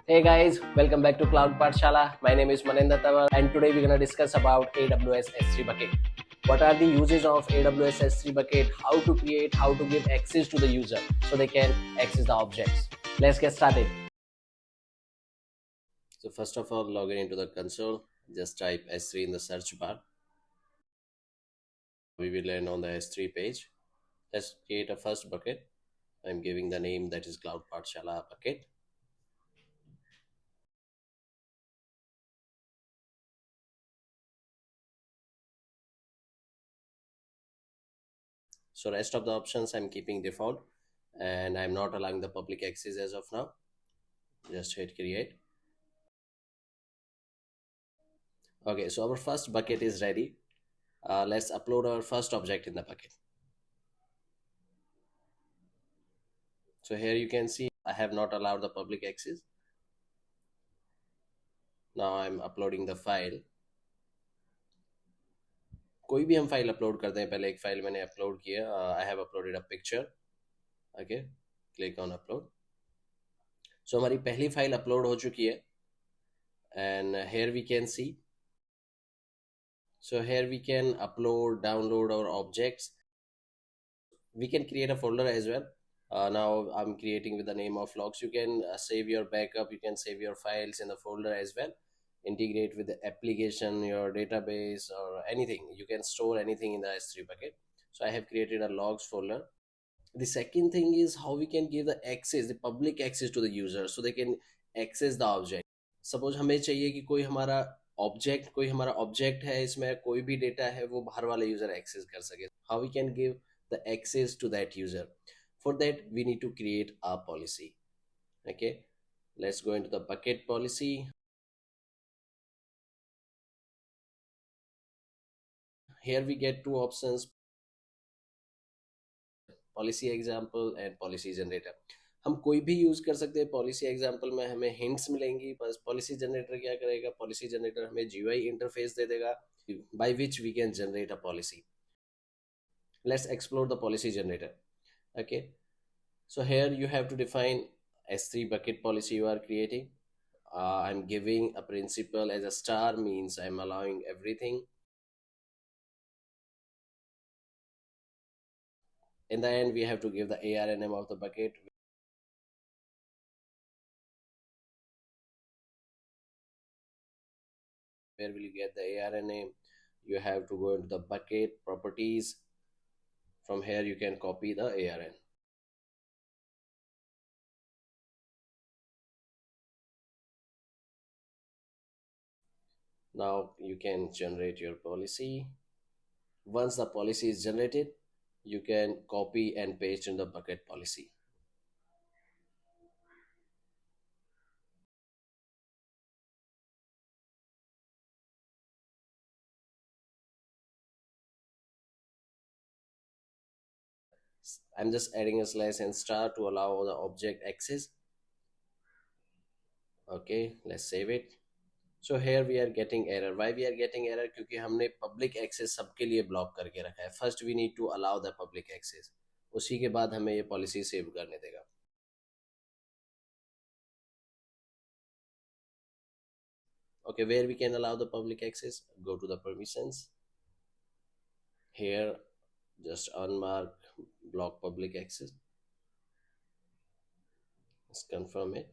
Hey guys, welcome back to Cloud Pathshala. My name is Manender Tanwar and today we're going to discuss about AWS S3 bucket. What are the uses of AWS S3 bucket, how to create, how to give access to the user so they can access the objects. Let's get started. So first of all, log in into the console. Just type S3 in the search bar. We will land on the S3 page. Let's create a first bucket. I'm giving the name that is Cloud Pathshala bucket. So rest of the options I'm keeping default and I'm not allowing the public access as of now. Just hit create. Okay, so our first bucket is ready. Let's upload our first object in the bucket. So here you can see I have not allowed the public access. Now I'm uploading the file. कोई भी हम file upload करते हैं, पहले एक file मैंने upload किया. I have uploaded a picture. Okay, click on upload. So हमारी पहली फाइल अपलोड हो चुकी है and here we can see. So here we can upload, download our objects. We can create a folder as well. Now I'm creating with the name of logs. You can save your backup, you can save your files in the folder as well. Integrate with the application, your database or anything. You can store anything in the S3 bucket. So I have created a logs folder. The second thing is how we can give the access, the public access to the user so they can access the object. Suppose हमें चाहिए कि कोई हमारा object है, इसमें कोई भी data है वो बाहर वाले यूजर एक्सेस कर सके. How we can give the access to that user? For that we need to create a policy. Okay, let's go into the bucket policy. Here we get two options, policy example and policy generator. हम कोई भी use कर सकते हैं. Policy example में हमें hints मिलेंगी, बस पॉलिसी जनरेटर क्या करेगा, पॉलिसी जनरेटर हमें जीयूआई इंटरफेस दे देगा by which we can generate a policy. Let's explore the policy generator. Okay, so here you have to define S3 bucket policy you are creating. I'm giving a principal as a star, means I'm allowing everything. In the end we have to give the ARNM of the bucket. Where will you get the ARNM? You have to go into the bucket properties. From here you can copy the ARN. Now you can generate your policy. Once the policy is generated, you can copy and paste in the bucket policy. I'm just adding a slash and star to allow the object access. Okay, let's save it. So here we are getting error. Why we are getting error? क्योंकि हमने public access सबके लिए block करके रखा है. First we need to allow the public access. उसी के बाद हमें ये policy save करने देगा. Okay, where we can allow the public access? Go to the permissions. Here, just unmark block public access. Let's confirm it.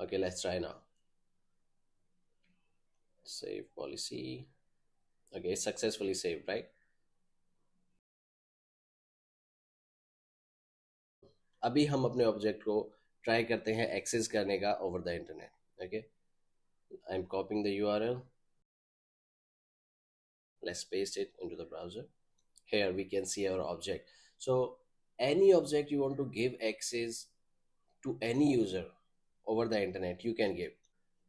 Okay, let's try now. Save policy. Okay, it's successfully saved, right? अभी हम अपने object को try करते हैं access करने का over the internet. Okay, I am copying the URL. Let's paste it into the browser. Here we can see our object. So any object you want to give access to any user over the internet, you can give.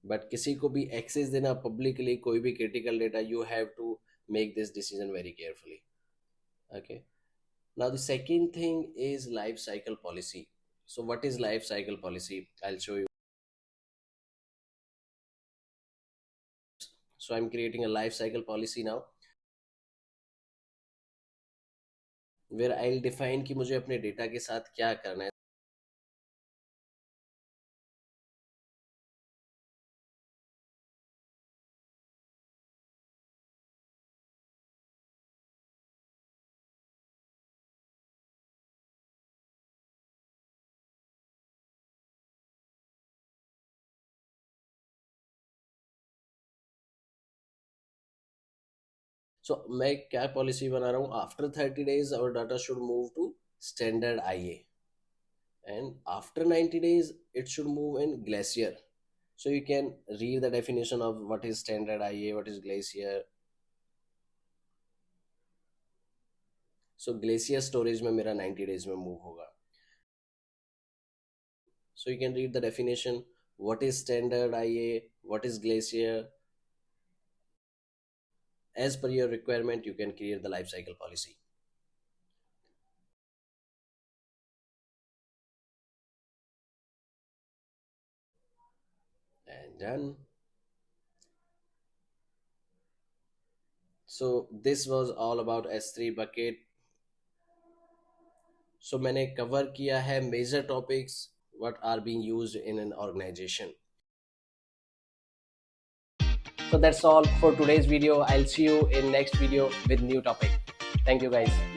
But किसी को भी access देना publicly, कोई भी critical data, you have to make this decision very carefully. Okay. Now the second thing is life cycle policy. So what is life cycle policy? I'll show you. So I'm creating a life cycle policy now. where I'll define कि मुझे अपने data के साथ क्या करना है. So मैं क्या पॉलिसी बना रहा हूँ, after 30 days our data should move to standard IA, and after 90 days it should move in glacier. So you can read the definition of what is standard IA, what is glacier. So glacier storage में मेरा 90 days में move होगा. So you can read the definition, what is standard IA, what is glacier. As per your requirement you can create the life cycle policy. And done. So this was all about S3 bucket. So मैंने cover किया है major topics what are being used in an organization. So that's all for today's video. I'll see you in next video with new topic. Thank you guys.